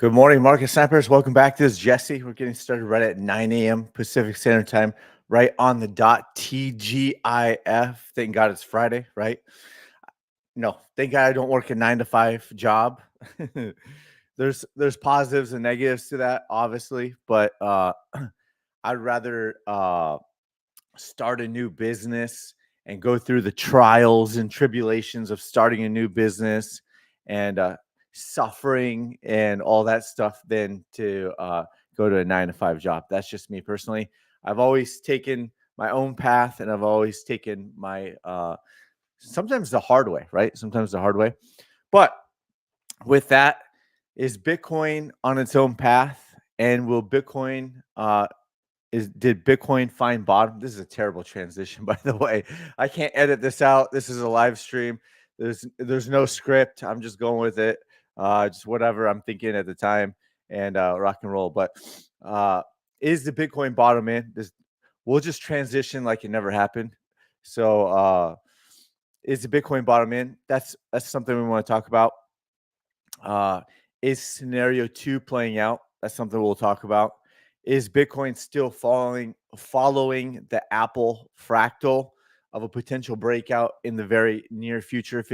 Good morning, market snipers. Welcome back. This is Jesse. We're getting started right at 9 a.m. Pacific Standard Time, right on the dot. TGIF. Thank God it's Friday, right? No, thank God I don't work a 9 to 5 job. There's positives and negatives to that, obviously, but I'd rather start a new business and go through the trials and tribulations of starting a new business and suffering and all that stuff than to go to a 9 to 5 job. That's just me personally. I've always taken my own path, and I've always taken my sometimes the hard way, right? Sometimes the hard way. But with that, is Bitcoin on its own path, and will Bitcoin did Bitcoin find bottom? This is a terrible transition, by the way. I can't edit this out. This is a live stream. There's no script. I'm just going with it. Just whatever I'm thinking at the time and rock and roll. But is the Bitcoin bottom in? We'll just transition like it never happened. So is the Bitcoin bottom in? That's something we want to talk about. Is scenario 2 playing out? That's something we'll talk about. Is Bitcoin still following the Apple fractal of a potential breakout in the very near future? If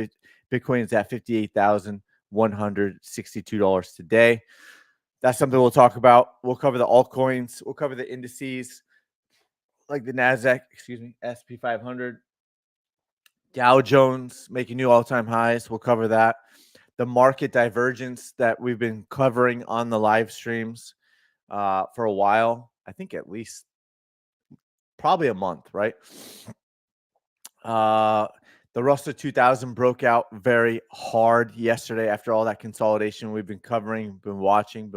Bitcoin is at $58,162 today, that's something we'll talk about. We'll cover the altcoins. We'll cover the indices like the NASDAQ, SP 500, Dow Jones making new all-time highs. We'll cover that. The market divergence that we've been covering on the live streams for a while. I think at least probably a month, right? The Russell 2000 broke out very hard yesterday after all that consolidation we've been covering, been watching.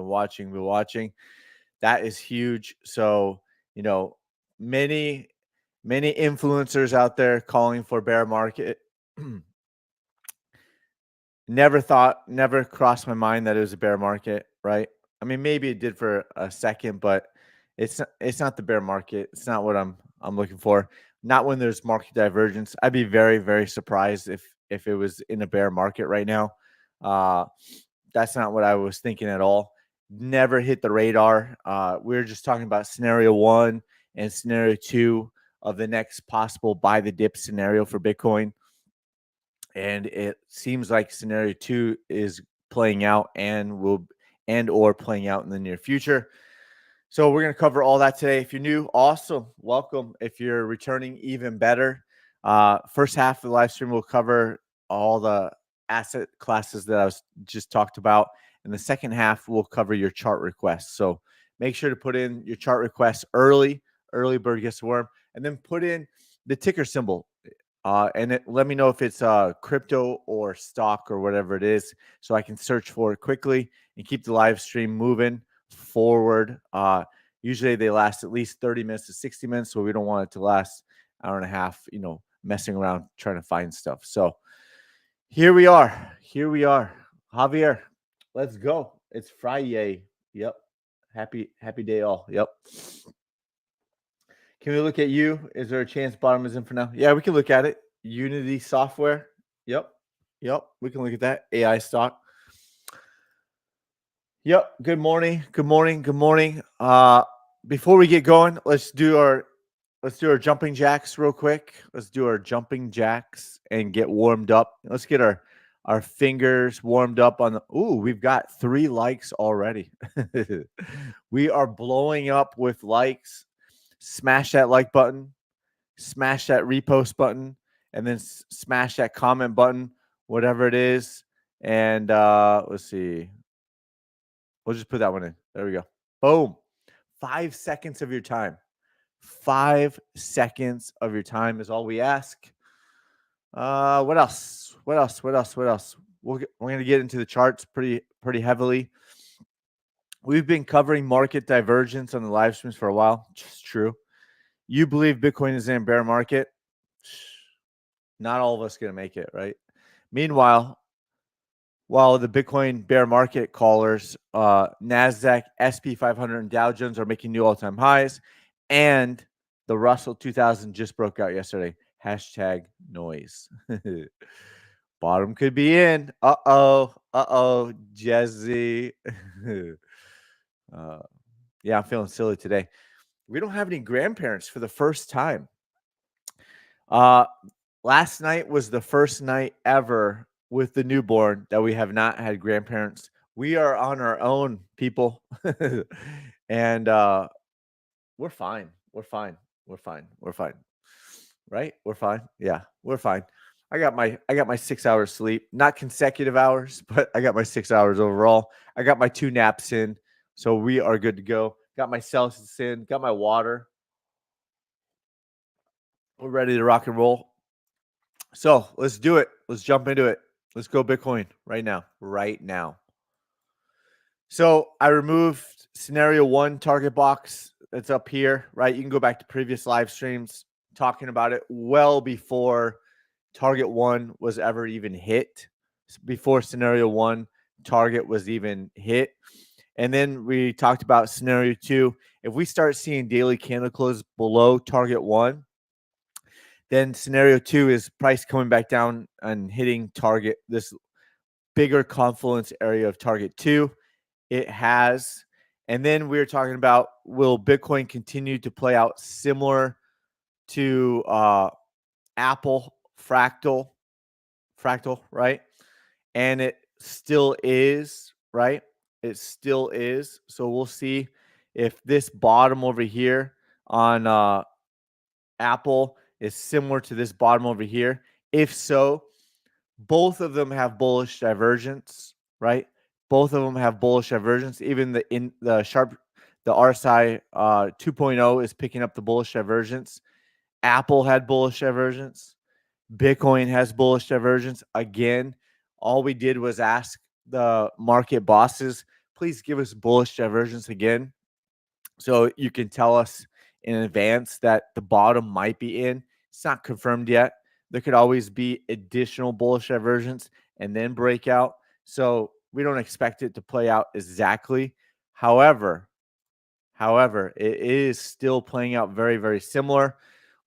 That is huge. So, many influencers out there calling for bear market. Never crossed my mind that it was a bear market, right? I mean, maybe it did for a second, but it's not the bear market. It's not what I'm looking for. Not when there's market divergence. I'd be very, very surprised if it was in a bear market right now. That's not what I was thinking at all. Never hit the radar. We were just talking about scenario 1 and scenario 2 of the next possible buy the dip scenario for Bitcoin. And it seems like scenario 2 is playing out or playing out in the near future. So we're going to cover all that today. If you're new, awesome. Welcome. If you're returning, even better. First half of the live stream, we'll cover all the asset classes that I was just talked about. In the second half, we'll cover your chart requests. So make sure to put in your chart requests early. Early bird gets the worm. And then put in the ticker symbol. Let me know if it's crypto or stock or whatever it is, so I can search for it quickly and keep the live stream moving forward. Usually they last at least 30 minutes to 60 minutes, so we don't want it to last an hour and a half, messing around trying to find stuff. So here we are. Javier, let's go. It's Friday. Yep. Happy day all. Yep. Can we look at you? Is there a chance bottom is in for now? Yeah, we can look at it. Unity software. Yep. We can look at that. AI stock. Yep. Good morning. Before we get going, let's do our jumping jacks real quick. Let's do our jumping jacks and get warmed up. Let's get our fingers warmed up on the. Ooh, we've got 3 likes already. We are blowing up with likes. Smash that like button, smash that repost button, and then smash that comment button, whatever it is. And let's see. We'll just put that one in. There we go. Boom. 5 seconds of your time. 5 seconds of your time is all we ask. What else? We're going to get into the charts pretty heavily. We've been covering market divergence on the live streams for a while. Just true. You believe Bitcoin is in a bear market? Not all of us going to make it, right? Meanwhile, while the Bitcoin bear market callers, NASDAQ, SP 500, and Dow Jones are making new all-time highs, and the Russell 2000 just broke out yesterday. #noise. Bottom could be in. Uh-oh. Uh-oh, Jesse. uh, yeah, I'm feeling silly today. We don't have any grandparents for the first time. Uh, last night was the first night ever with the newborn that we have not had grandparents. We are on our own, people. and we're fine. We're fine. We're fine. We're fine. Right? We're fine. Yeah, we're fine. I got my 6 hours sleep, not consecutive hours, but I got my 6 hours overall. I got my 2 naps in, so we are good to go. Got my Celsius in, got my water. We're ready to rock and roll. So let's do it. Let's jump into it. Let's go Bitcoin right now. Right now. So I removed scenario one target box that's up here, right? You can go back to previous live streams talking about it well before target one was ever even hit, before scenario one target was even hit. And then we talked about scenario two. If we start seeing daily candle close below target one, then scenario two is price coming back down and hitting target, this bigger confluence area of target two. It has. And then we were talking about, will Bitcoin continue to play out similar to Apple fractal, right? And it still is, right? It still is. So we'll see if this bottom over here on Apple is similar to this bottom over here. If so, both of them have bullish divergence, right? Both of them have bullish divergence. Even the RSI 2.0 is picking up the bullish divergence. Apple had bullish divergence. Bitcoin has bullish divergence. Again, all we did was ask the market bosses, please give us bullish divergence again. So you can tell us in advance that the bottom might be in. It's not confirmed yet. There could always be additional bullish divergence and then breakout. So we don't expect it to play out exactly. However, it is still playing out very, very similar.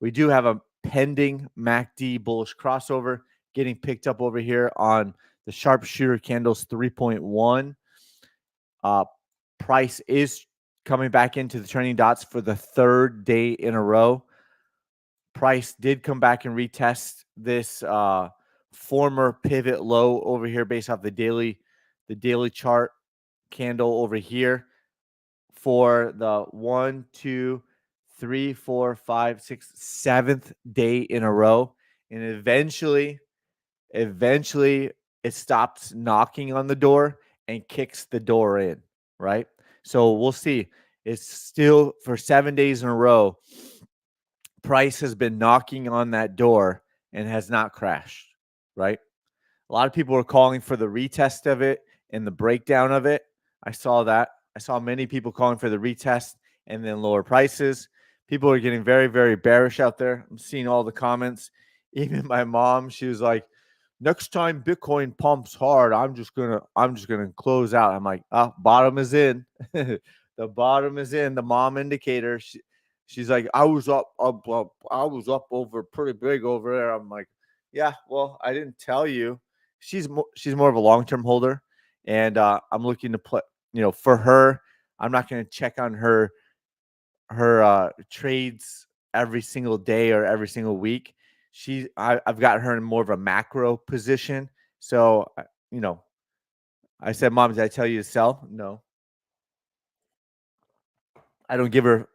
We do have a pending MACD bullish crossover getting picked up over here on the Sharp Shooter candles 3.1. Price is coming back into the trending dots for the third day in a row. Price did come back and retest this former pivot low over here based off the daily chart candle over here for the 1, 2, 3, 4, 5, 6, 7th day in a row. And eventually it stops knocking on the door and kicks the door in, right? So we'll see. It's still for 7 days in a row. Price has been knocking on that door and has not crashed, right? A lot of people were calling for the retest of it and the breakdown of it. I saw that. I saw many people calling for the retest and then lower prices. People are getting very, very bearish out there. I'm seeing all the comments. Even my mom, she was like, next time Bitcoin pumps hard, I'm just gonna close out. I'm like, bottom is in. The bottom is in. The mom indicator. She's like, I was up, I was up over pretty big over there. I'm like, yeah, well, I didn't tell you. She's more of a long-term holder, and I'm looking to play. For her, I'm not going to check on her trades every single day or every single week. I've got her in more of a macro position. So I said, Mom, did I tell you to sell? No, I don't give her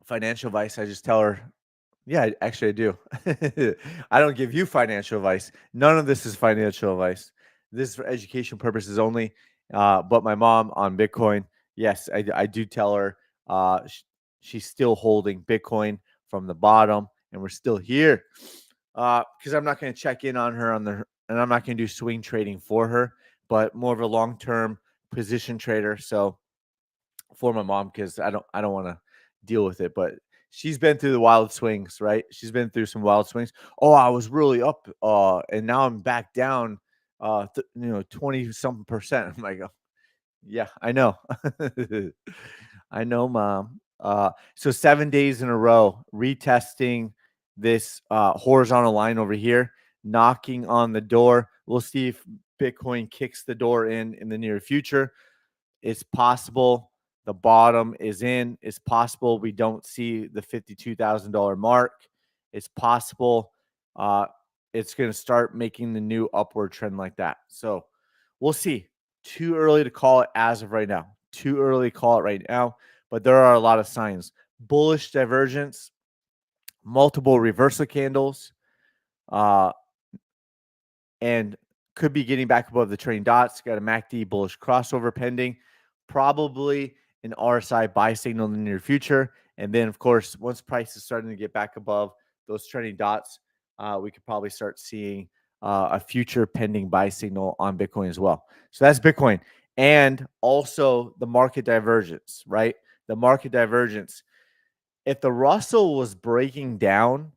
financial advice. I just tell her, yeah, actually I do. I don't give you financial advice. None of this is financial advice. This is for education purposes only. But my mom on Bitcoin, yes, I do tell her she's still holding Bitcoin from the bottom, and we're still here. Because I'm not going to check in on her and I'm not going to do swing trading for her, but more of a long-term position trader. So for my mom, because I don't want to deal with it, but she's been through the wild swings, right? She's been through some wild swings. Oh, I was really up, and now I'm back down, 20 something percent. I'm like, oh, yeah, I know. I know, Mom. So 7 days in a row, retesting this horizontal line over here. knocking on the door. We'll see if Bitcoin kicks the door in the near future. It's possible the bottom is in. It's possible we don't see the $52,000 mark. It's possible it's going to start making the new upward trend like that. So we'll see. Too early to call it as of right now. Too early to call it right now, but there are a lot of signs. Bullish divergence, multiple reversal candles, uh, and could be getting back above the trading dots. Got a MACD bullish crossover pending, probably an RSI buy signal in the near future. And then, of course, once price is starting to get back above those trading dots, we could probably start seeing a future pending buy signal on Bitcoin as well. So that's Bitcoin. And also the market divergence, right? The market divergence. If the Russell was breaking down,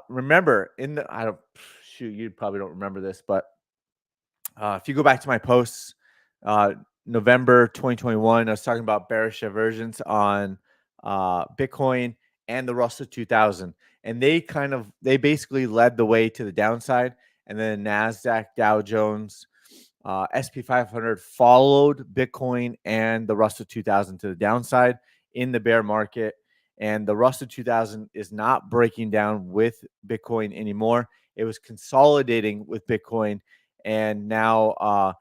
remember in the, I don't, shoot, you probably don't remember this, but if you go back to my posts, November 2021, I was talking about bearish divergence on Bitcoin and the Russell 2000, and they basically led the way to the downside, and then Nasdaq, Dow Jones, SP 500 followed Bitcoin and the Russell 2000 to the downside in the bear market. And the Russell 2000 is not breaking down with Bitcoin anymore. It was consolidating with Bitcoin, and now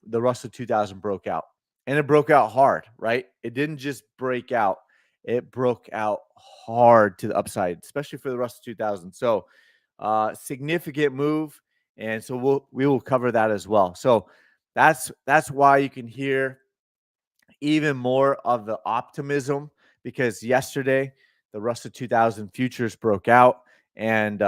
the Russell 2000 broke out, and it broke out hard, right? It didn't just break out; it broke out hard to the upside, especially for the Russell 2000. So, significant move, and so we will cover that as well. So that's why you can hear even more of the optimism, because yesterday the Russell 2000 futures broke out, and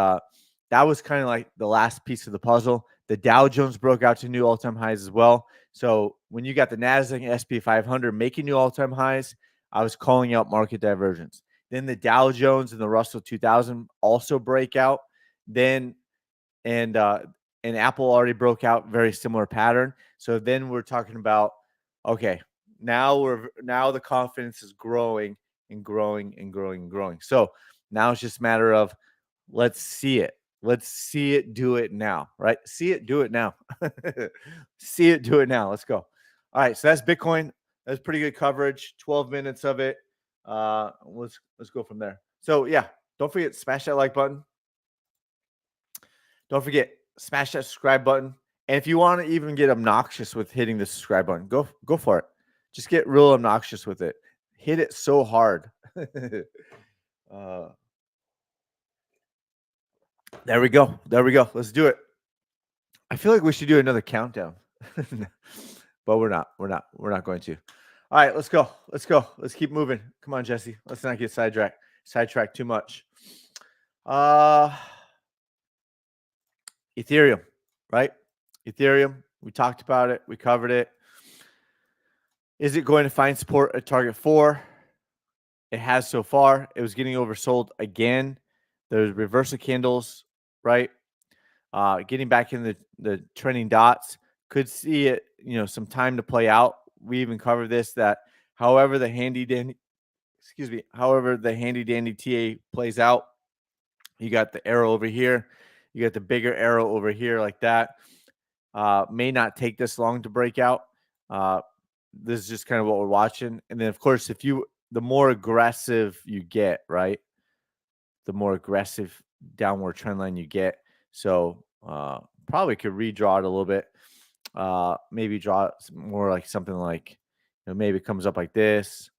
that was kind of like the last piece of the puzzle. The Dow Jones broke out to new all-time highs as well. So when you got the Nasdaq and SP 500 making new all-time highs, I was calling out market divergence. Then the Dow Jones and the Russell 2000 also break out. Then and Apple already broke out, very similar pattern. So then we're talking about, okay, now the confidence is growing and growing and growing and growing. So now it's just a matter of let's see it. Let's see it do it now, right? See it do it now. See it do it now. Let's go. All right, so that's Bitcoin. That's pretty good coverage. 12 minutes of it. Let's go from there. So yeah, don't forget, smash that like button. Don't forget, smash that subscribe button. And if you want to even get obnoxious with hitting the subscribe button, go for it. Just get real obnoxious with it. Hit it so hard. There we go. There we go. Let's do it. I feel like we should do another countdown. But we're not. We're not going to. All right, let's go. Let's go. Let's keep moving. Come on, Jesse. Let's not get sidetracked too much. Ethereum, right? Ethereum, we talked about it. We covered it. Is it going to find support at target 4? It has so far. It was getting oversold again. There's reversal candles, right? Getting back in the trending dots. Could see it, some time to play out. We even covered this, that however the handy dandy TA plays out, you got the arrow over here. You got the bigger arrow over here like that. May not take this long to break out. This is just kind of what we're watching. And then, of course, the more aggressive you get, right, the more aggressive downward trend line you get. So probably could redraw it a little bit. Maybe draw more like something like, maybe it comes up like this,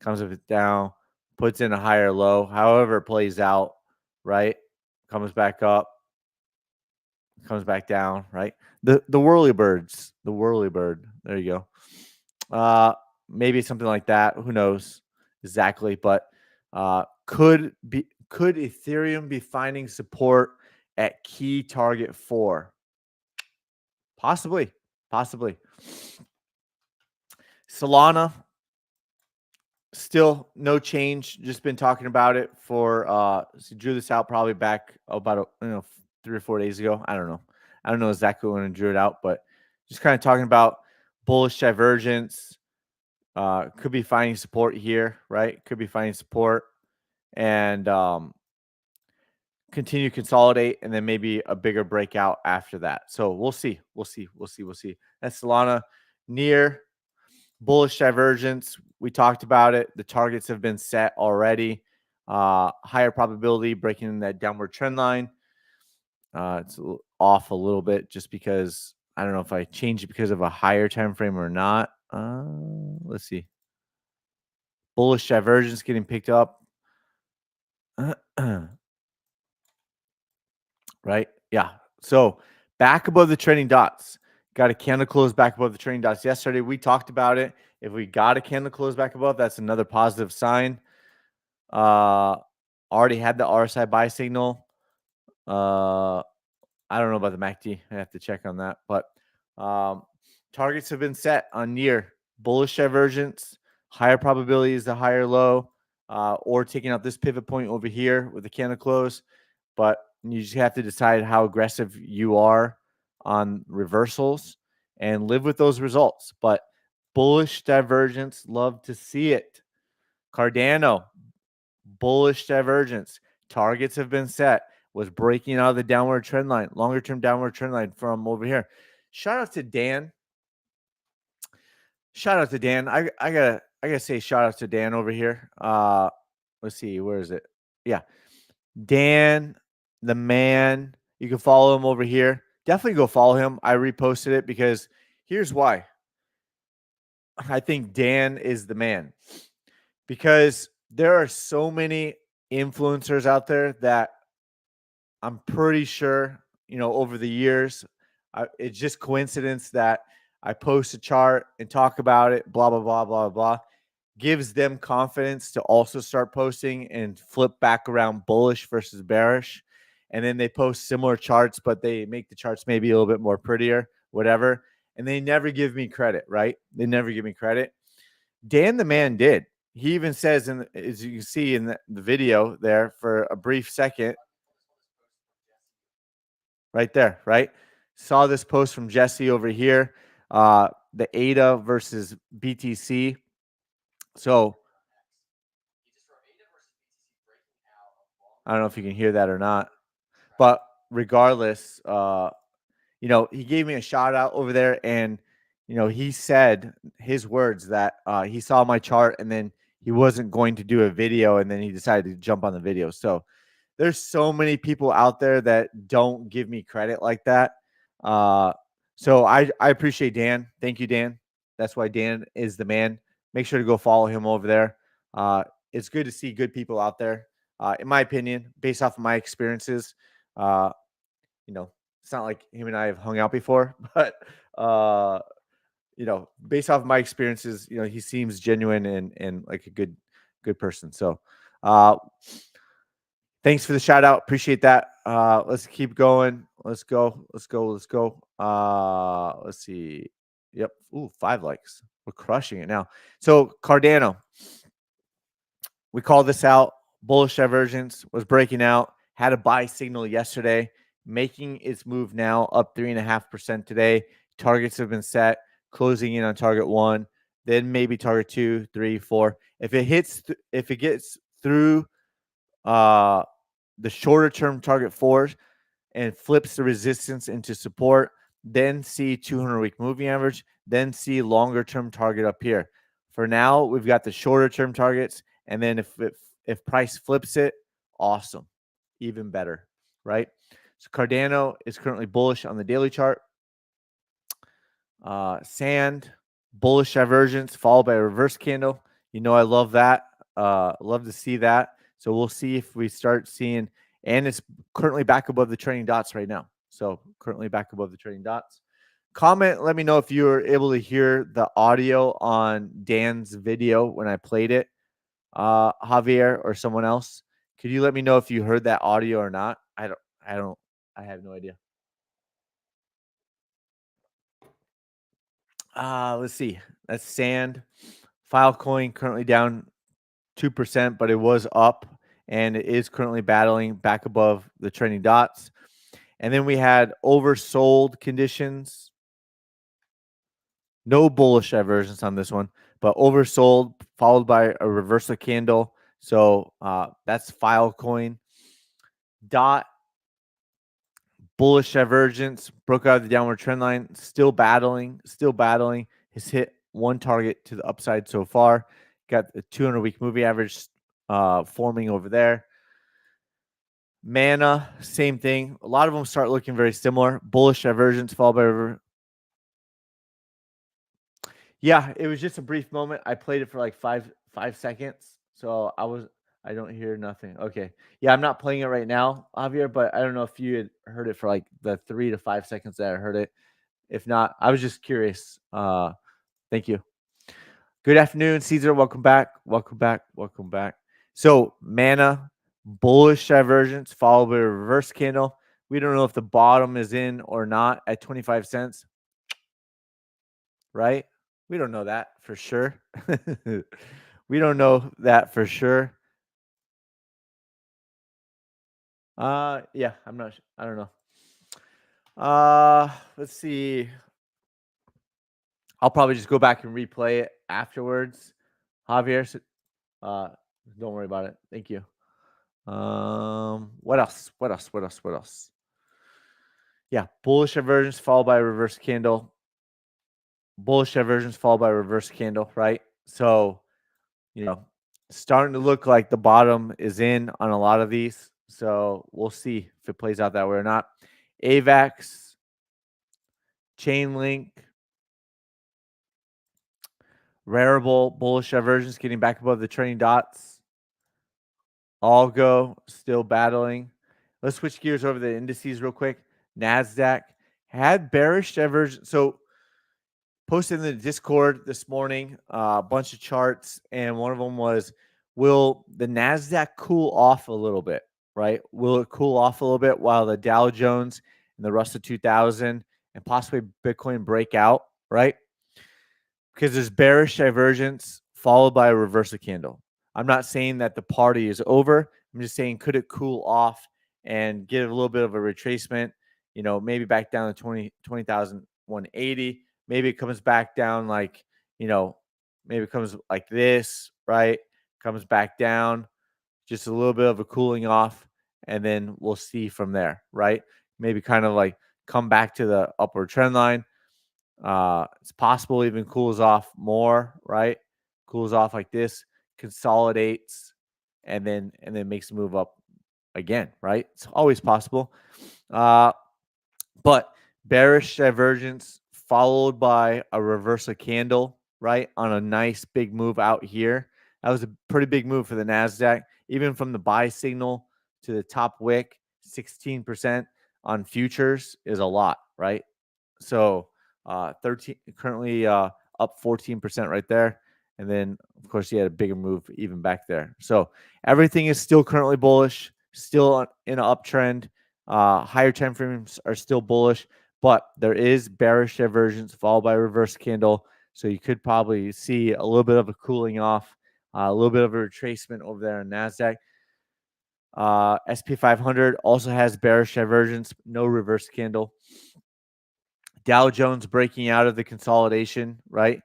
comes up down, puts in a higher low, however it plays out, right? Comes back up, comes back down, right? The whirly bird. There you go. Maybe something like that. Who knows exactly? But could Ethereum be finding support at key target 4? Possibly. Solana, still no change. Just been talking about it for drew this out probably back about 3 or 4 days ago. I don't know exactly when I drew it out, but just kind of talking about bullish divergence. Could be finding support here, right? Could be finding support, and continue to consolidate, and then maybe a bigger breakout after that. So we'll see. We'll see. We'll see. We'll see. That's Solana near bullish divergence. We talked about it. The targets have been set already. Higher probability breaking that downward trend line. It's off a little bit just because I don't know if I changed it because of a higher time frame or not. Let's see. Bullish divergence getting picked up. Right? Yeah. So back above the trending dots. Got a candle close back above the trending dots. Yesterday we talked about it. If we got a candle close back above, that's another positive sign. Already had the RSI buy signal. I don't know about the MACD. I have to check on that. But targets have been set on near bullish divergence. Higher probability is the higher low, or taking out this pivot point over here with the candle close. But you just have to decide how aggressive you are on reversals and live with those results. But bullish divergence, love to see it. Cardano, bullish divergence. Targets have been set. Was breaking out of the downward trend line, longer term downward trend line from over here. Shout out to Dan. Shout out to Dan. I gotta say shout out to Dan over here. Let's see, where is it? Yeah. Dan, the man. You can follow him over here. Definitely go follow him. I reposted it because here's why. I think Dan is the man. Because there are so many influencers out there that I'm pretty sure, over the years, it's just coincidence that I post a chart and talk about it, blah, blah, blah, blah, blah, gives them confidence to also start posting and flip back around bullish versus bearish. And then they post similar charts, but they make the charts maybe a little bit more prettier, whatever. And they never give me credit, right? They never give me credit. Dan the man did. He even says, as you can see in the video there for a brief second, right there, right? Saw this post from Jesse over here, the ADA versus BTC. So I don't know if you can hear that or not, but regardless, he gave me a shout out over there, and he said his words that he saw my chart and then he wasn't going to do a video, and then he decided to jump on the video. So there's so many people out there that don't give me credit like that. So I appreciate Dan. Thank you, Dan. That's why Dan is the man. Make sure to go follow him over there. It's good to see good people out there. In my opinion, based off of my experiences, it's not like him and I have hung out before, but based off of my experiences, he seems genuine and like a good person. So thanks for the shout out. Appreciate that. Let's keep going. Let's go. Let's see. Yep. Ooh, 5 likes. We're crushing it now. So Cardano, we called this out. Bullish divergence was breaking out. Had a buy signal yesterday, making its move now up 3.5% today. Targets have been set, closing in on target 1, then maybe target 2, 3, 4. If it gets through the shorter term target 4 and flips the resistance into support, then see 200-week moving average, then see longer term target up here. For now, we've got the shorter term targets, and then if price flips it, awesome, even better, right? So Cardano is currently bullish on the daily chart. Sand, bullish divergence followed by a reverse candle. I love that. Love to see that. So we'll see if we start seeing, and it's currently back above the trending dots right now. So currently back above the trending dots. Comment, let me know if you were able to hear the audio on Dan's video when I played it. Javier or someone else, could you let me know if you heard that audio or not? I have no idea. Let's see. That's Sand. Filecoin currently down 2%, but it was up, and it is currently battling back above the trending dots. And then we had oversold conditions. No bullish divergence on this one, but oversold followed by a reversal candle. So that's Filecoin. Dot, bullish divergence, broke out of the downward trend line, still battling, has hit one target to the upside so far. Got the 200-week moving average forming over there. Mana, same thing. A lot of them start looking very similar. Bullish divergence followed by yeah, it was just a brief moment. I played it for like five seconds. So I don't hear nothing. Okay. Yeah, I'm not playing it right now, Javier, but I don't know if you had heard it for like the 3 to 5 seconds that I heard it. If not, I was just curious. Thank you. Good afternoon, Caesar. Welcome back. Welcome back. Welcome back. So mana, bullish divergence followed by a reverse candle. We don't know if the bottom is in or not at 25 cents, right? We don't know that for sure. We don't know that for sure. Yeah, I'm not. I don't know. Let's see. I'll probably just go back and replay it afterwards, Javier. So, uh, don't worry about it. Thank you. What else? What else? What else? What else? Yeah, bullish divergence followed by a reverse candle. Bullish divergence followed by a reverse candle, right? So, you know, starting to look like the bottom is in on a lot of these. So we'll see if it plays out that way or not. AVAX, Chainlink, Rarible, bullish divergence getting back above the trending dots. Algo still battling. Let's switch gears over the indices real quick. NASDAQ had bearish divergence. So posted in the Discord this morning a bunch of charts, and one of them was, will the NASDAQ cool off a little bit, right? Will it cool off a little bit while the Dow Jones and the Russell 2000 and possibly Bitcoin break out, right? Because there's bearish divergence followed by a reversal candle. I'm not saying that the party is over. I'm just saying, could it cool off and get a little bit of a retracement, maybe back down to 20,180. Maybe it comes back down like, maybe it comes like this, right? Comes back down, just a little bit of a cooling off, and then we'll see from there, right? Maybe kind of like come back to the upward trend line. It's possible even cools off more, right? Cools off like this, consolidates, and then makes a move up again, right? It's always possible. But bearish divergence followed by a reversal candle, right? On a nice big move out here. That was a pretty big move for the NASDAQ. Even from the buy signal to the top wick, 16% on futures is a lot, right? So 13 currently up 14% right there. And then of course he had a bigger move even back there. So everything is still currently bullish, still in an uptrend. Higher time frames are still bullish, but there is bearish divergence followed by a reverse candle. So you could probably see a little bit of a cooling off, a little bit of a retracement over there in NASDAQ. SP 500 also has bearish divergence, no reverse candle. Dow Jones breaking out of the consolidation, right?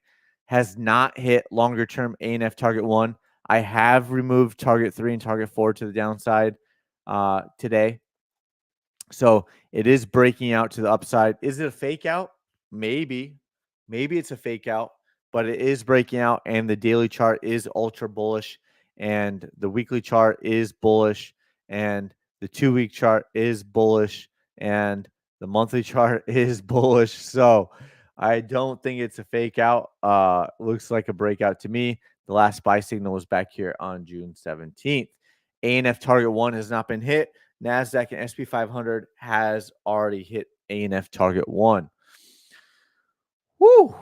Has not hit longer term ANF target 1. I have removed target 3 and target 4 to the downside today. So it is breaking out to the upside. Is it a fake out? Maybe. Maybe it's a fake out, but it is breaking out, and the daily chart is ultra bullish, and the weekly chart is bullish, and the 2-week chart is bullish, and the monthly chart is bullish. So I don't think it's a fake out. Looks like a breakout to me. The last buy signal was back here on June 17th. ANF target 1 has not been hit. NASDAQ and SP 500 has already hit ANF target 1. Woo!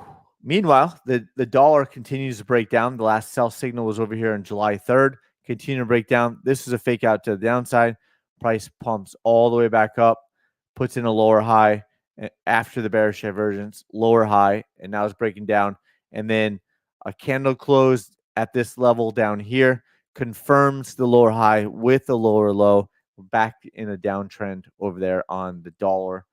Meanwhile, the dollar continues to break down. The last sell signal was over here on July 3rd. Continue to break down. This is a fake out to the downside. Price pumps all the way back up, puts in a lower high after the bearish divergence, lower high, and now it's breaking down. And then a candle closed at this level down here, confirms the lower high with the lower low. We're back in a downtrend over there on the dollar.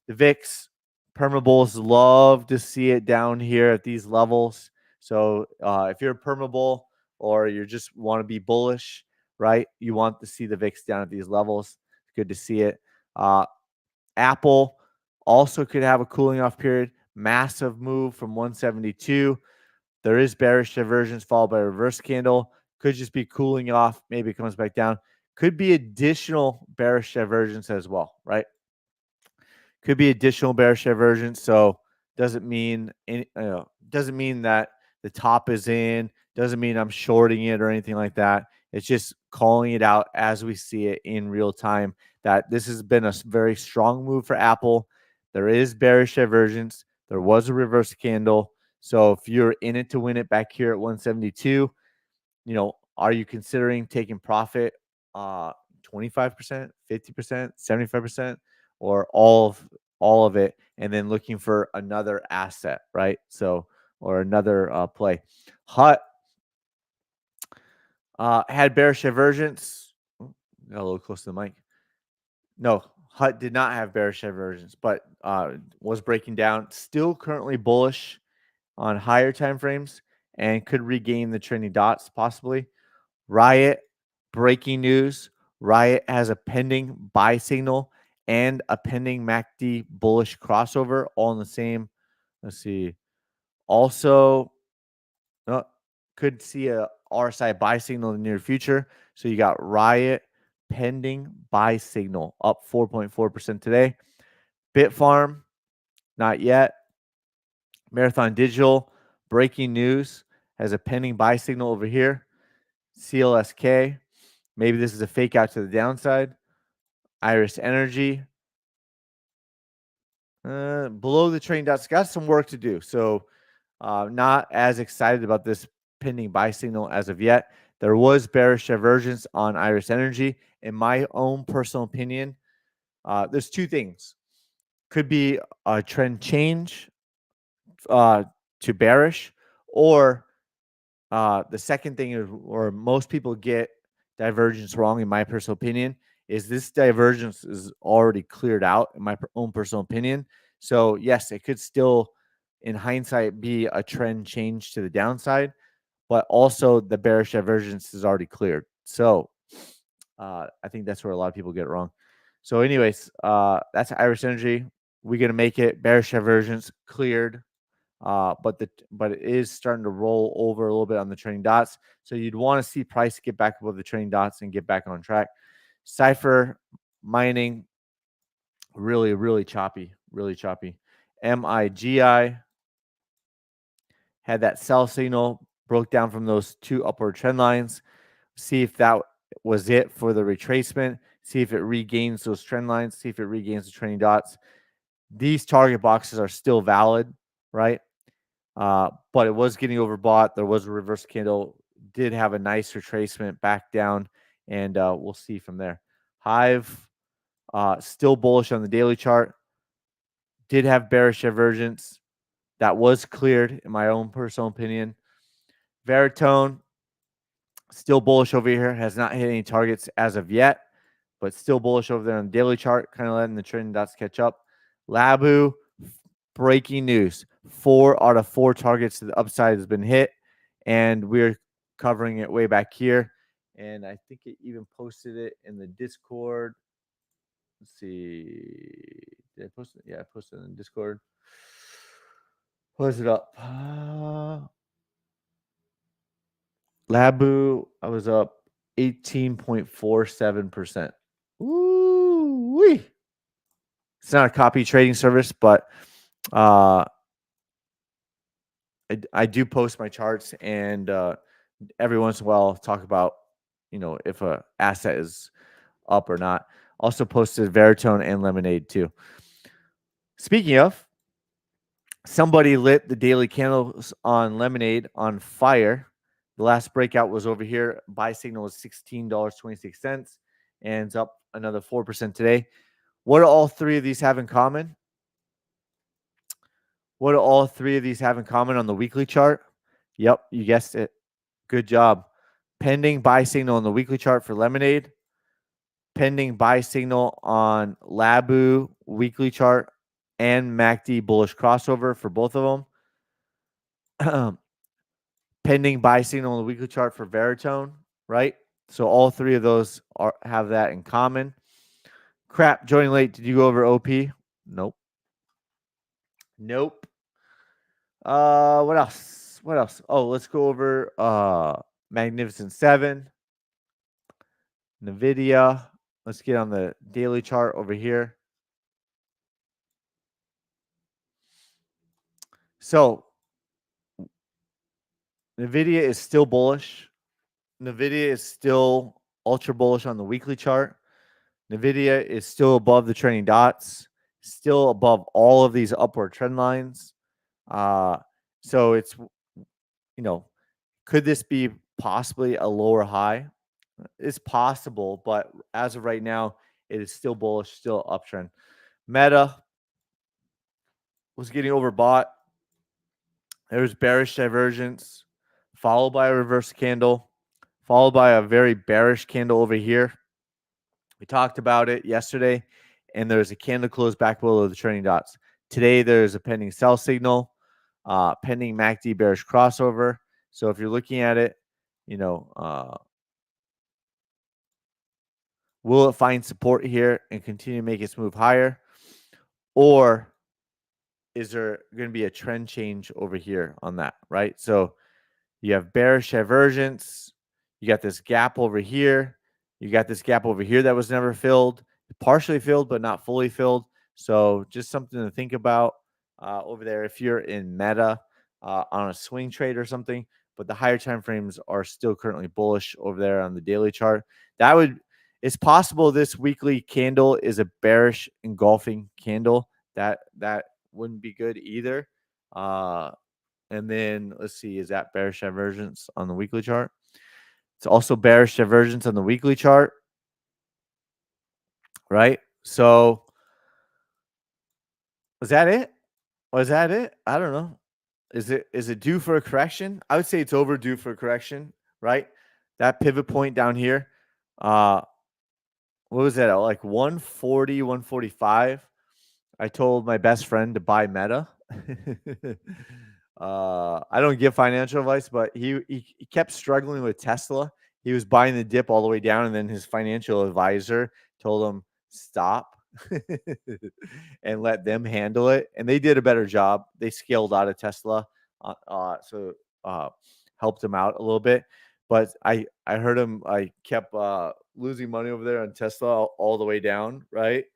The VIX, permabulls love to see it down here at these levels. So if you're a permabull or you just want to be bullish, right? You want to see the VIX down at these levels. Good to see it. Apple also could have a cooling off period. Massive move from 172. There is bearish divergence followed by a reverse candle. Could just be cooling off. Maybe it comes back down. Could be additional bearish divergence as well, right? Could be additional bearish divergence. So doesn't mean doesn't mean that the top is in. Doesn't mean I'm shorting it or anything like that. It's just calling it out as we see it in real time. That this has been a very strong move for Apple. There is bearish divergence. There was a reverse candle. So if you're in it to win it back here at 172, are you considering taking profit 25%, 50%, 75%, or all of it, and then looking for another asset, right? So, or another play. Hut had bearish divergence. Got a little close to the mic. No, Hut did not have bearish divergence, but was breaking down. Still currently bullish on higher time frames and could regain the trending dots possibly. Riot, breaking news. Riot has a pending buy signal and a pending MACD bullish crossover all in the same. Let's see. Also, could see a RSI buy signal in the near future. So you got Riot pending buy signal up 4.4% today. Bitfarm, not yet. Marathon Digital, breaking news, has a pending buy signal over here. CLSK, maybe this is a fake out to the downside. Iris Energy, below the training dots, got some work to do. So not as excited about this pending buy signal as of yet. There was bearish divergence on Iris Energy. In my own personal opinion, there's two things. Could be a trend change to bearish, or the second thing is, or most people get divergence wrong, in my personal opinion, is this divergence is already cleared out, in my own personal opinion. So yes, it could still, in hindsight, be a trend change to the downside, but also the bearish divergence is already cleared. So I think that's where a lot of people get it wrong. So anyways, that's Iris Energy. We're going to make it. Bearish divergence cleared. But it is starting to roll over a little bit on the trending dots. So you'd want to see price get back above the trending dots and get back on track. Cypher mining, really, really choppy, really choppy. MIGI had that sell signal, broke down from those two upward trend lines. See if that was it for the retracement. See if it regains those trend lines. See if it regains the trending dots. These target boxes are still valid, right? But it was getting overbought. There was a reverse candle. Did have a nice retracement back down, and we'll see from there. Hive, still bullish on the daily chart. Did have bearish divergence. That was cleared, in my own personal opinion. Veritone, still bullish over here. Has not hit any targets as of yet, but still bullish over there on the daily chart. Kind of letting the trending dots catch up. Labu, breaking news. 4 out of 4 targets to the upside has been hit, and we're covering it way back here. And I think it even posted it in the Discord. Let's see. Did I post it? Yeah, I posted it in Discord. What is it up? Labu, I was up 18.47%. Ooh-wee. It's not a copy trading service, but I do post my charts, and every once in a while I'll talk about, if a asset is up or not. Also posted Veritone and Lemonade too. Speaking of, somebody lit the daily candles on Lemonade on fire. The last breakout was over here. Buy signal was $16.26, and it's up another 4% today. What do all three of these have in common? What do all three of these have in common on the weekly chart? Yep, you guessed it. Good job. Pending buy signal on the weekly chart for Lemonade. Pending buy signal on Labu weekly chart and MACD bullish crossover for both of them. Pending buy signal on the weekly chart for Veritone, right? So all three of those have that in common. Crap, joining late. Did you go over OP? Nope. Nope. What else? What else? Oh, let's go over Magnificent Seven, Nvidia. Let's get on the daily chart over here. So Nvidia is still bullish. Nvidia is still ultra bullish on the weekly chart. Nvidia is still above the trending dots, still above all of these upward trend lines. So it's, could this be possibly a lower high? It's possible, but as of right now, it is still bullish, still uptrend. Meta was getting overbought. There was bearish divergence, followed by a reverse candle, followed by a very bearish candle over here. We talked about it yesterday, and there's a candle close back below the trending dots. Today, there's a pending sell signal, pending MACD bearish crossover. So if you're looking at it, will it find support here and continue to make its move higher? Or is there going to be a trend change over here on that, right? So you have bearish divergence. You got this gap over here. You got this gap over here that was never filled, partially filled, but not fully filled. So just something to think about over there if you're in Meta on a swing trade or something. But the higher time frames are still currently bullish over there on the daily chart. It's possible this weekly candle is a bearish engulfing candle. That wouldn't be good either. And then let's see, is that bearish divergence on the weekly chart? It's also bearish divergence on the weekly chart, right? So was that it? Was that it? I don't know. Is it due for a correction? I would say it's overdue for a correction, right? That pivot point down here. What was that? Like 140, 145. I told my best friend to buy Meta. I don't give financial advice, but he kept struggling with Tesla. He was buying the dip all the way down, and then his financial advisor told him stop and let them handle it. And they did a better job. They scaled out of Tesla, so helped him out a little bit. But I heard him. I kept losing money over there on Tesla all the way down. Right.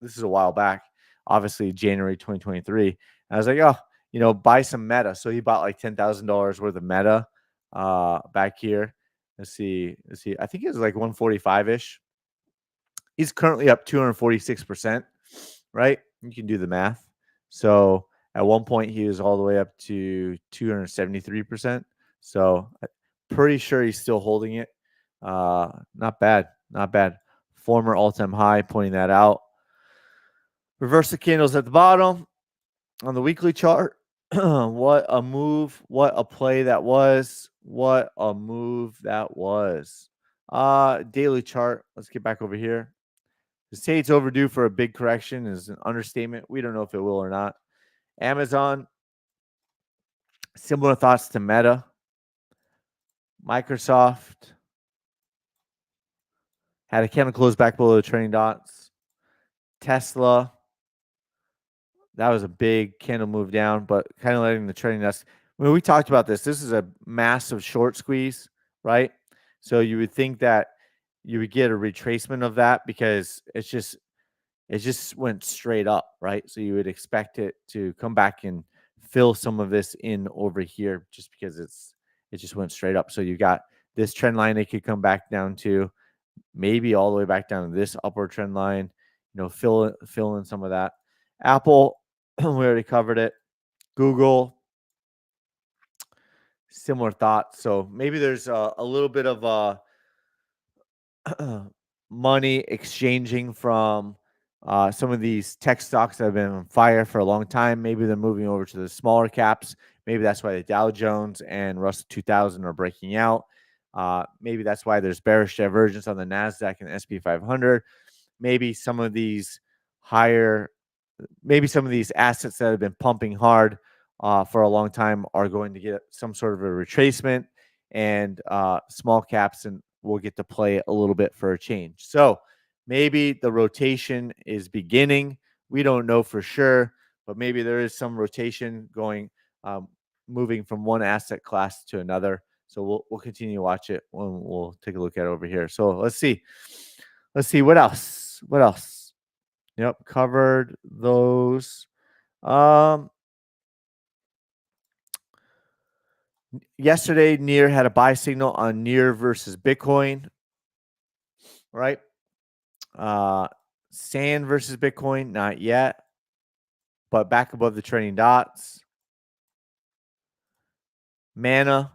This is a while back, obviously January 2023. And I was like, oh, buy some Meta. So he bought like $10,000 worth of Meta back here. Let's see. I think it was like 145-ish. He's currently up 246%, right? You can do the math. So at one point, he was all the way up to 273%. So pretty sure he's still holding it. Not bad. Not bad. Former all-time high, pointing that out. Reverse the candles at the bottom on the weekly chart. What a move. What a play that was. What a move that was. Daily chart. Let's get back over here. To say it's overdue for a big correction is an understatement. We don't know if it will or not. Amazon, similar thoughts to Meta. Microsoft had a candle close back below the trending dots. Tesla, that was a big candle move down, but kind of letting the trending dots. When we talked about this, this is a massive short squeeze, right? So you would think that you would get a retracement of that because it just went straight up, right? So you would expect it to come back and fill some of this in over here just because it just went straight up. So you got this trend line it could come back down to, maybe all the way back down to this upward trend line, fill in some of that. Apple, we already covered it. Google, similar thoughts. So maybe there's a little bit of money exchanging from some of these tech stocks that have been on fire for a long time. Maybe they're moving over to the smaller caps. Maybe that's why the Dow Jones and Russell 2000 are breaking out. Maybe that's why there's bearish divergence on the NASDAQ and the SP 500. Maybe some of these assets that have been pumping hard for a long time are going to get some sort of a retracement and small caps, and we'll get to play it a little bit for a change. So maybe the rotation is beginning. We don't know for sure, but maybe there is some rotation going, moving from one asset class to another. So we'll continue to watch it when we'll take a look at it over here. So let's see. Let's see what else. What else? Yep, covered those. Yesterday, Near had a buy signal on Near versus Bitcoin, right? Sand versus Bitcoin, not yet, but back above the trending dots. Mana,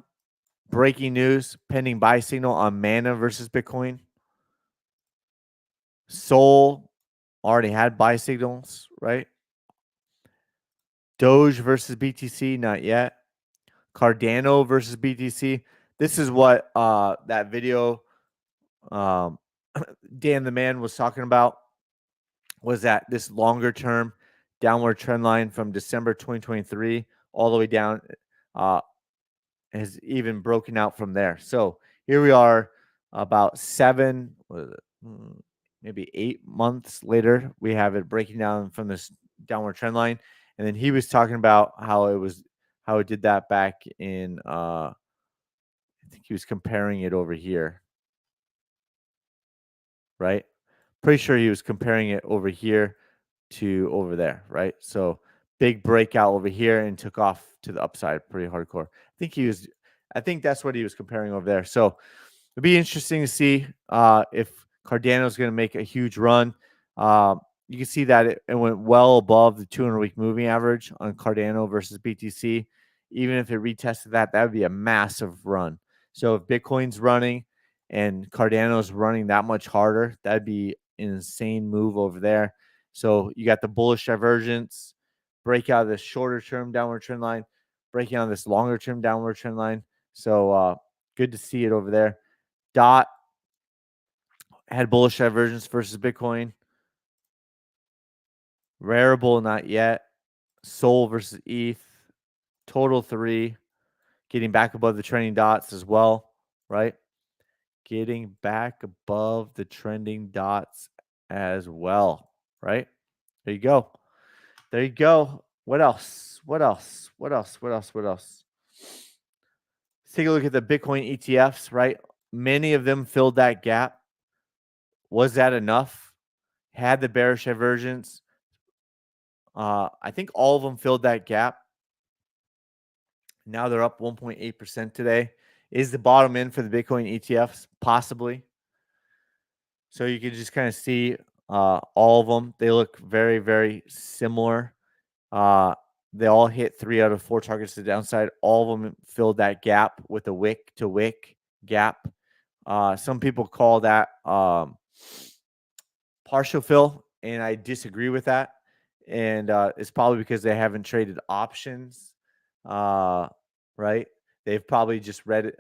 breaking news, pending buy signal on Mana versus Bitcoin. Sol already had buy signals, right? Doge versus BTC, not yet. Cardano versus BTC. This is what that video Dan the Man was talking about, was that this longer term downward trend line from December 2023 all the way down has even broken out from there. So here we are about maybe 8 months later, we have it breaking down from this downward trend line. And then he was talking about how it did that back in I think he was comparing it over here, right? Pretty sure he was comparing it over here to over there, right? So big breakout over here and took off to the upside pretty hardcore. I think that's what he was comparing over there. So it'd be interesting to see if Cardano is going to make a huge run. You can see that it went well above the 200-week moving average on Cardano versus BTC. Even if it retested that, that would be a massive run. So if Bitcoin's running and Cardano's running that much harder, that'd be an insane move over there. So you got the bullish divergence, break out of this shorter term downward trend line, breaking out of this longer term downward trend line. So good to see it over there. DOT had bullish divergence versus Bitcoin. Rarible, not yet. Sol versus ETH. Total 3. Getting back above the trending dots as well, right? Getting back above the trending dots as well, right? There you go. There you go. What else? What else? What else? What else? What else? Let's take a look at the Bitcoin ETFs, right? Many of them filled that gap. Was that enough? Had the bearish divergence. I think all of them filled that gap. Now they're up 1.8% today. Is the bottom end for the Bitcoin ETFs? Possibly. So you can just kind of see all of them. They look very, very similar. They all hit 3 out of 4 targets to the downside. All of them filled that gap with a wick to wick gap. Some people call that partial fill, and I disagree with that. And it's probably because they haven't traded options, right? They've probably just read it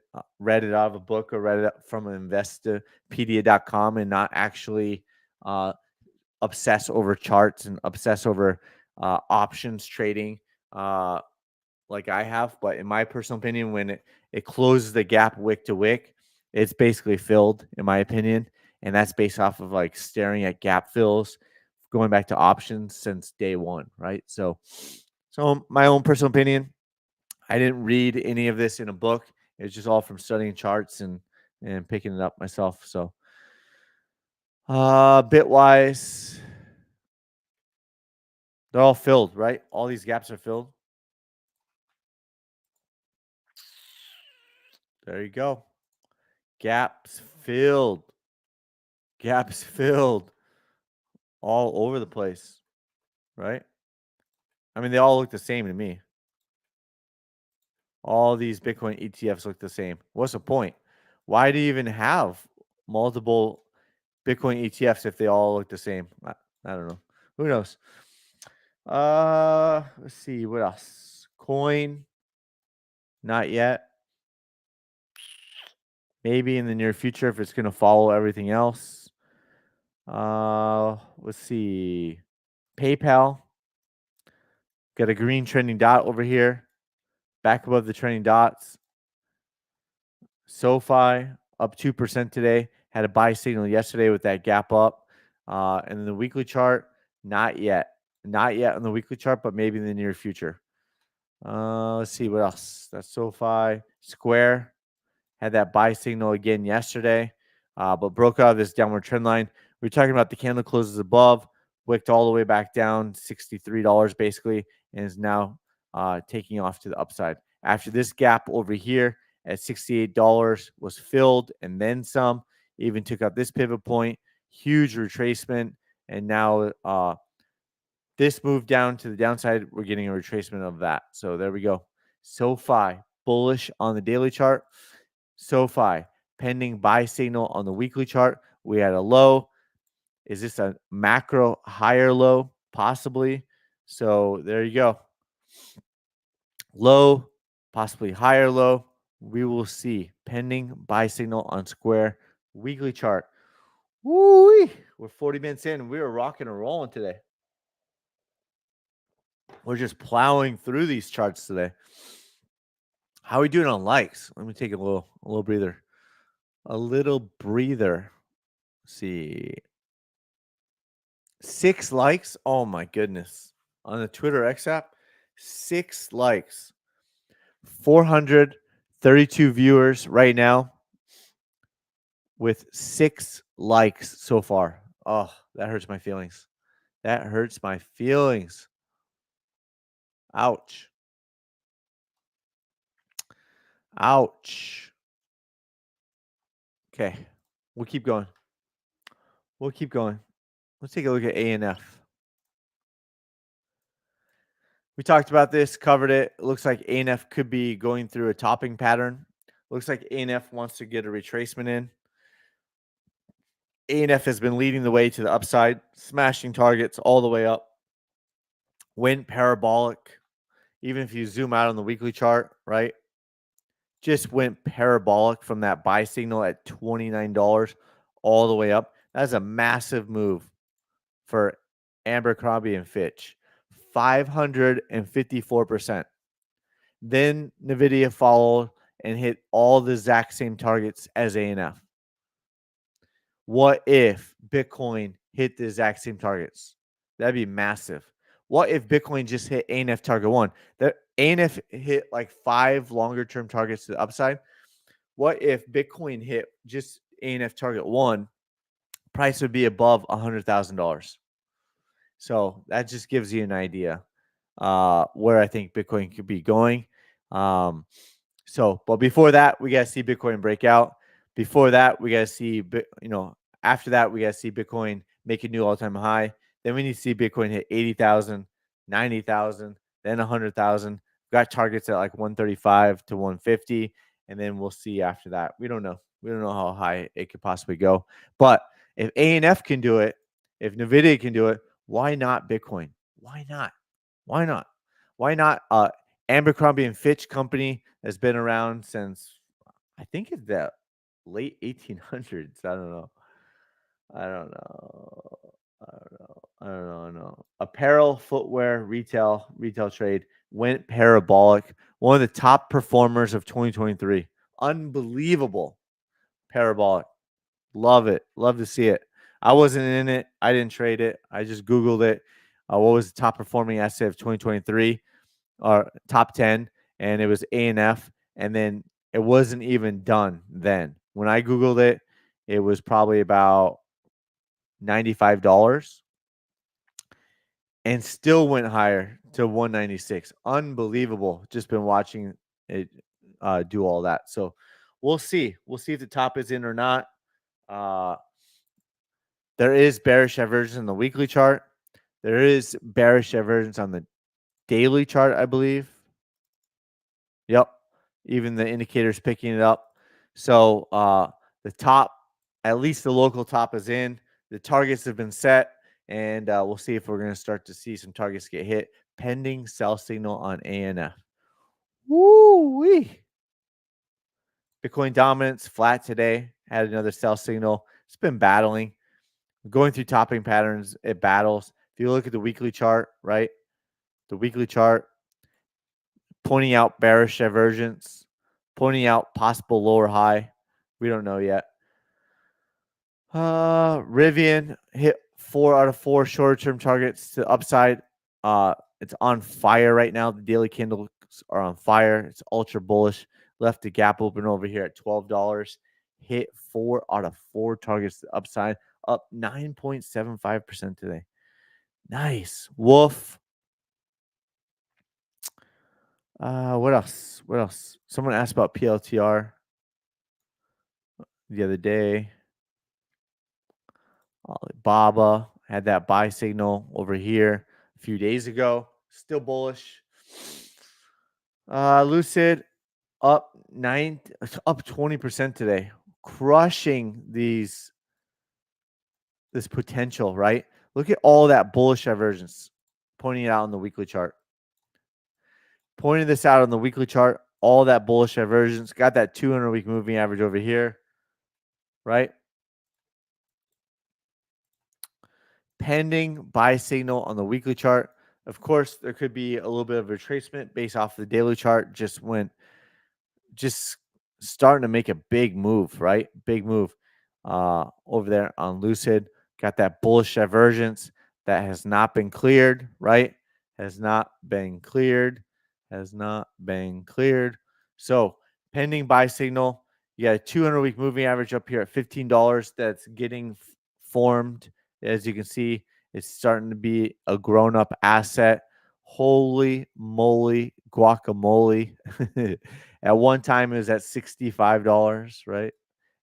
out of a book or read it from Investopedia.com and not actually obsess over charts and obsess over options trading like I have. But in my personal opinion, when it closes the gap wick to wick, it's basically filled, in my opinion. And that's based off of like staring at gap fills, going back to options since day one, right? So my own personal opinion, I didn't read any of this in a book. It's just all from studying charts and picking it up myself. So Bitwise, they're all filled, right? All these gaps are filled. There you go. Gaps filled. Gaps filled all over the place, right? I mean, they all look the same to me. All these Bitcoin ETFs look the same. What's the point? Why do you even have multiple Bitcoin ETFs if they all look the same? I don't know. Who knows? Let's see what else. Coin, not yet. Maybe in the near future if it's going to follow everything else. Let's see. PayPal, got a green trending dot over here, back above the trending dots. SoFi up 2% today. Had a buy signal yesterday with that gap up. And then the weekly chart, not yet. Not yet on the weekly chart, but maybe in the near future. Let's see what else. That's SoFi. Square had that buy signal again yesterday, but broke out of this downward trend line. We were talking about the candle closes above, wicked all the way back down, $63 basically, and is now taking off to the upside. After this gap over here at $68 was filled and then some, even took out this pivot point, huge retracement, and now this move down to the downside, we're getting a retracement of that. So there we go. SoFi bullish on the daily chart. SoFi pending buy signal on the weekly chart. We had a low. Is this a macro higher low? Possibly. So there you go. Low, possibly higher low. We will see. Pending buy signal on Square weekly chart. Woo! We're 40 minutes in. We are rocking and rolling today. We're just plowing through these charts today. How are we doing on likes? Let me take a little breather. A little breather. Let's see. 6 likes. Oh my goodness. On the Twitter X app, 6 likes. 432 viewers right now with 6 likes so far. Oh, that hurts my feelings. That hurts my feelings. Ouch. Ouch. Okay. We'll keep going. We'll keep going. Let's take a look at ANF. We talked about this, covered it. It looks like ANF could be going through a topping pattern. Looks like ANF wants to get a retracement in. ANF has been leading the way to the upside, smashing targets all the way up. Went parabolic. Even if you zoom out on the weekly chart, right? Just went parabolic from that buy signal at $29 all the way up. That's a massive move for Abercrombie and Fitch. 554%. Then NVIDIA followed and hit all the exact same targets as ANF. What if Bitcoin hit the exact same targets? That'd be massive. What if Bitcoin just hit ANF target 1? That ANF hit like 5 longer term targets to the upside. What if Bitcoin hit just ANF target 1? Price would be above $100,000. So that just gives you an idea where I think Bitcoin could be going. But before that, we got to see Bitcoin break out. Before that, we got to see, after that, we got to see Bitcoin make a new all-time high. Then we need to see Bitcoin hit 80,000, 90,000, then 100,000. We've got targets at like 135 to 150, and then we'll see after that. We don't know. We don't know how high it could possibly go. But if ANF can do it, if NVIDIA can do it, why not Bitcoin? Why not? Why not? Why not? Abercrombie and Fitch company has been around since I think it's the late 1800s. I don't know. Apparel, footwear, retail trade went parabolic. One of the top performers of 2023. Unbelievable. Parabolic. Love it. Love to see it. I wasn't in it. I didn't trade it. I just Googled it. What was the top performing asset of 2023? Or top 10, and it was ANF, and then it wasn't even done then. When I Googled it, it was probably about $95 and still went higher to 196. Unbelievable. Just been watching it do all that. So we'll see. We'll see if the top is in or not. There is bearish divergence in the weekly chart. There is bearish divergence on the daily chart, I believe. Yep. Even the indicator's picking it up. So the top, at least the local top is in. The targets have been set, and we'll see if we're going to start to see some targets get hit. Pending sell signal on ANF. Woo-wee. Bitcoin dominance flat today. Had another sell signal. It's been battling. Going through topping patterns, it battles. If you look at the weekly chart, right? The weekly chart pointing out bearish divergence. pointing out possible lower high. We don't know yet. Rivian hit 4 out of 4 shorter-term targets to the upside. It's on fire right now. The daily candles are on fire. It's ultra bullish. Left the gap open over here at $12. Hit 4 out of 4 targets to the upside, up 9.75% today. Nice. Wolf. What else? What else? Someone asked about PLTR the other day. Alibaba had that buy signal over here a few days ago. Still bullish. Lucid up 20% today, crushing this potential, right? Look at all that bullish divergence, pointing it out on the weekly chart. Pointing this out on the weekly chart, all that bullish divergence, got that 200-week moving average over here, right? Pending buy signal on the weekly chart. Of course, there could be a little bit of retracement based off the daily chart. Just starting to make a big move, right? Big move over there on Lucid. Got that bullish divergence that has not been cleared, right? Has not been cleared. So pending buy signal. You got a 200-week moving average up here at $15 that's getting formed. As you can see, it's starting to be a grown-up asset. Holy moly, guacamole. At one time, it was at $65, right?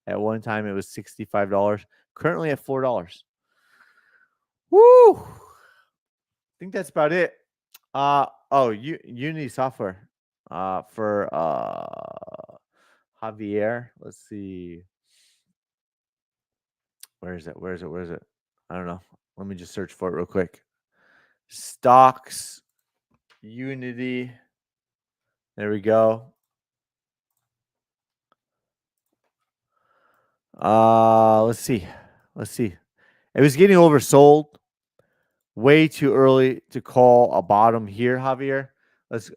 At one time, it was $65. Currently at $4. Woo! I think that's about it. Unity software for Javier. Let's see. Where is it? I don't know. Let me just search for it real quick. Stocks, Unity. There we go. Let's see. It was getting oversold. Way too early to call a bottom here, Javier. Let's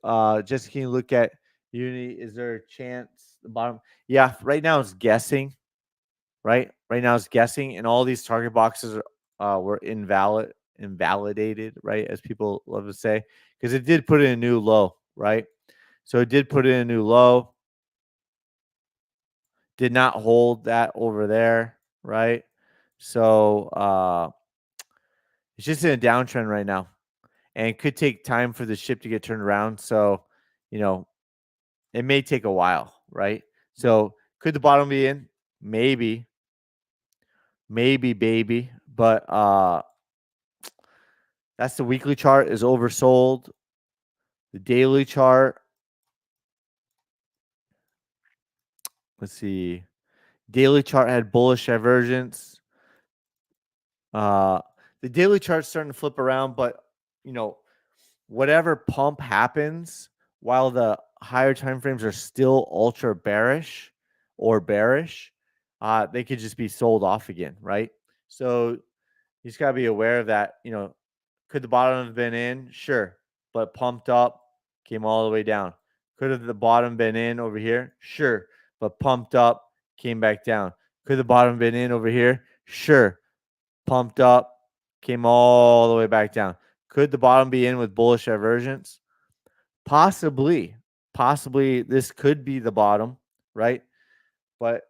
just can you look at Unity? Is there a chance the bottom? Yeah, right now it's guessing. Right now it's guessing, and all these target boxes were invalidated, right? As people love to say, because it did put in a new low, right? So it did put in a new low. Did not hold that over there, right? So it's just in a downtrend right now, and it could take time for the ship to get turned around. So, it may take a while, right? So could the bottom be in? Maybe, baby. But that's the weekly chart is oversold. The daily chart. Let's see. Daily chart had bullish divergence. The daily chart's starting to flip around, but whatever pump happens while the higher time frames are still ultra bearish, they could just be sold off again, right? So you just got to be aware of that. Could the bottom have been in? Sure, but pumped up, came all the way down. Could have the bottom been in over here? Sure, but pumped up, came back down. Could the bottom been in over here? Sure, pumped up, came all the way back down. Could the bottom be in with bullish divergence? Possibly. This could be the bottom, right? But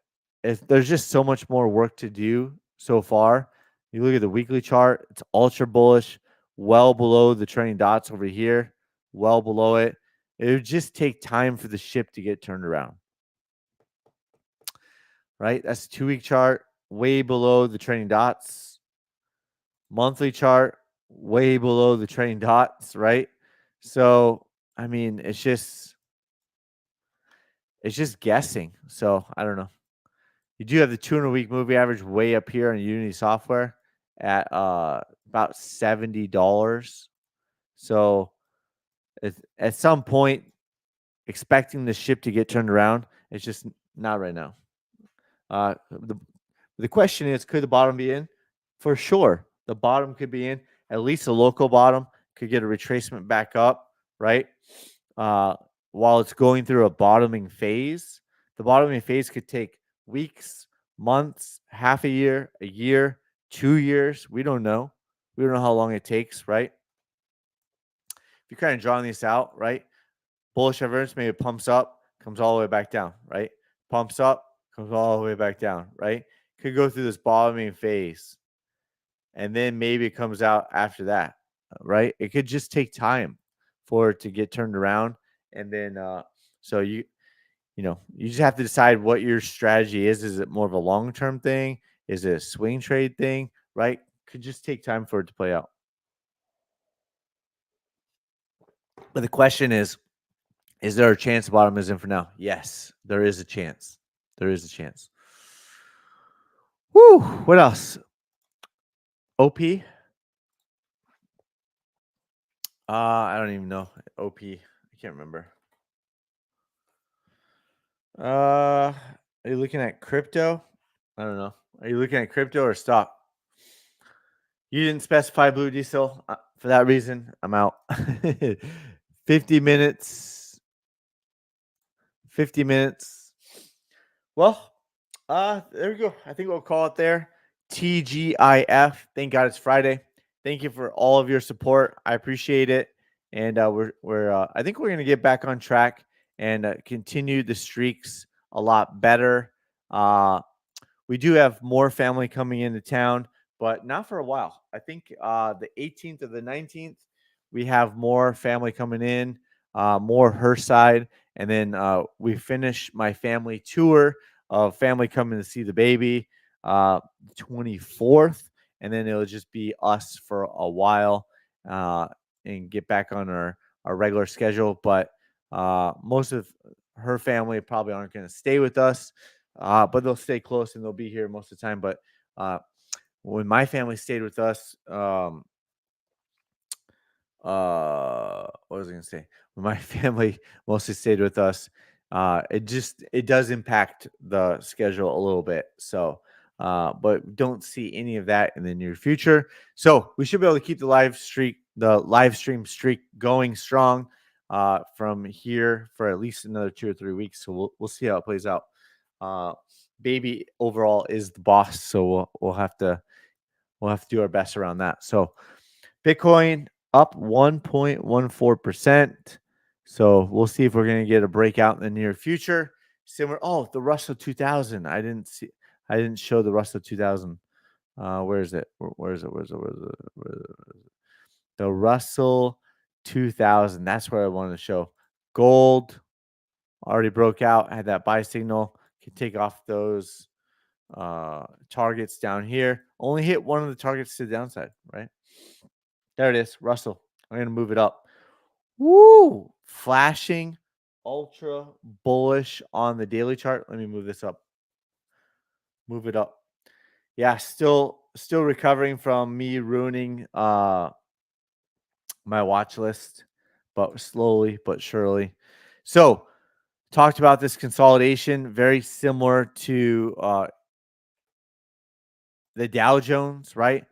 there's just so much more work to do so far. You look at the weekly chart, it's ultra bullish, well below the trending dots over here, well below it. It would just take time for the ship to get turned around, right? That's the 2-week chart, way below the trending dots. Monthly chart, way below the trending dots, right? So, I mean, it's just guessing. So, I don't know. You do have the 200-week moving average way up here on Unity software at about $70. So, at some point, expecting the ship to get turned around, it's just not right now. The question is, could the bottom be in? For sure, the bottom could be in. At least a local bottom could get a retracement back up, right? while it's going through a bottoming phase. The bottoming phase could take weeks, months, half a year, 2 years. We don't know. We don't know how long it takes, right? If you're kind of drawing this out, right? Bullish divergence, maybe it pumps up, comes all the way back down, right? Pumps up, comes all the way back down, right? Could go through this bottoming phase, and then maybe it comes out after that, right? It could just take time for it to get turned around, and then so you just have to decide what your strategy is. Is it more of a long term thing? Is it a swing trade thing? Right? Could just take time for it to play out. But the question is there a chance the bottom is in for now? Yes, there is a chance. There is a chance. Woo! What else? OP? I don't even know. OP. I can't remember. Are you looking at crypto? I don't know. Are you looking at crypto or stock? You didn't specify blue diesel. For that reason, I'm out. 50 minutes. 50 minutes. Well, there we go. I think we'll call it there. TGIF. Thank God it's Friday. Thank you for all of your support. I appreciate it. And we're I think we're gonna get back on track and continue the streaks a lot better. We do have more family coming into town, but not for a while. I think the 18th or the 19th, we have more family coming in, more her side. And then we finish my family tour of family coming to see the baby 24th. And then it'll just be us for a while and get back on our regular schedule. But most of her family probably aren't going to stay with us, but they'll stay close and they'll be here most of the time. But when my family stayed with us, what was I going to say? When my family mostly stayed with us, it does impact the schedule a little bit. So, but don't see any of that in the near future. So we should be able to keep the live stream streak going strong from here for at least another 2 or 3 weeks. So we'll see how it plays out. Baby overall is the boss, so we'll have to do our best around that. So Bitcoin up 1.14%. So we'll see if we're going to get a breakout in the near future. Similar. Oh, the Russell 2000. I didn't show the Russell 2000. Where is it? Where is it? The Russell 2000. That's where I wanted to show. Gold already broke out. Had that buy signal. Can take off those targets down here. Only hit one of the targets to the downside, right? There it is, Russell. I'm going to move it up. Woo! Flashing, ultra bullish on the daily chart. Let me move this up. Move it up. Yeah, still recovering from me ruining my watch list, but slowly but surely. So, talked about this consolidation, very similar to the Dow Jones, right?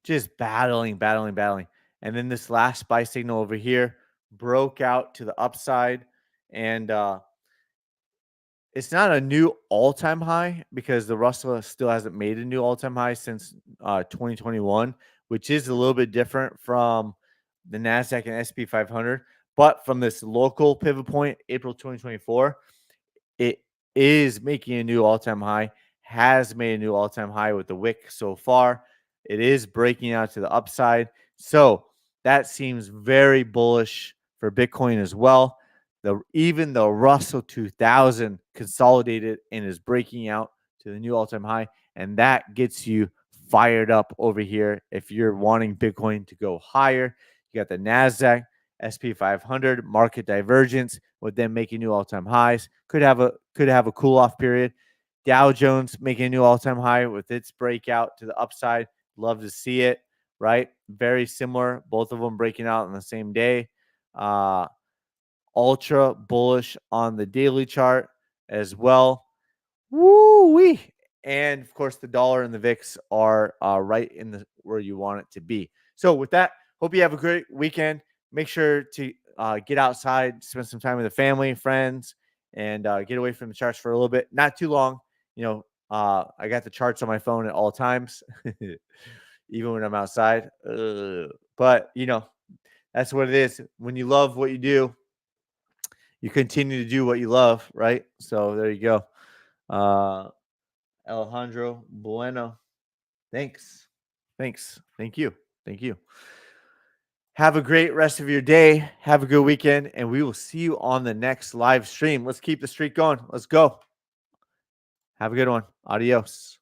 Just battling. And then this last buy signal over here broke out to the upside. And it's not a new all-time high because the Russell still hasn't made a new all-time high since 2021, which is a little bit different from the NASDAQ and SP 500. But from this local pivot point, April 2024, it is making a new all-time high, has made a new all-time high with the wick so far. It is breaking out to the upside. So that seems very bullish for Bitcoin as well. Even the Russell 2000 consolidated and is breaking out to the new all-time high. And that gets you fired up over here. If you're wanting Bitcoin to go higher, you got the NASDAQ, SP 500, market divergence with them making new all-time highs. Could have a cool-off period. Dow Jones making a new all-time high with its breakout to the upside. Love to see it, right? Very similar. Both of them breaking out on the same day. Ultra bullish on the daily chart as well. Woo-wee. And of course, the dollar and the VIX are right in where you want it to be. So with that, hope you have a great weekend. Make sure to get outside, spend some time with the family, friends, and get away from the charts for a little bit. Not too long. I got the charts on my phone at all times, even when I'm outside. But that's what it is. When you love what you do, you continue to do what you love, right? So there you go. Alejandro Bueno. Thanks. Thank you. Have a great rest of your day. Have a good weekend, and we will see you on the next live stream. Let's keep the streak going. Let's go. Have a good one. Adios.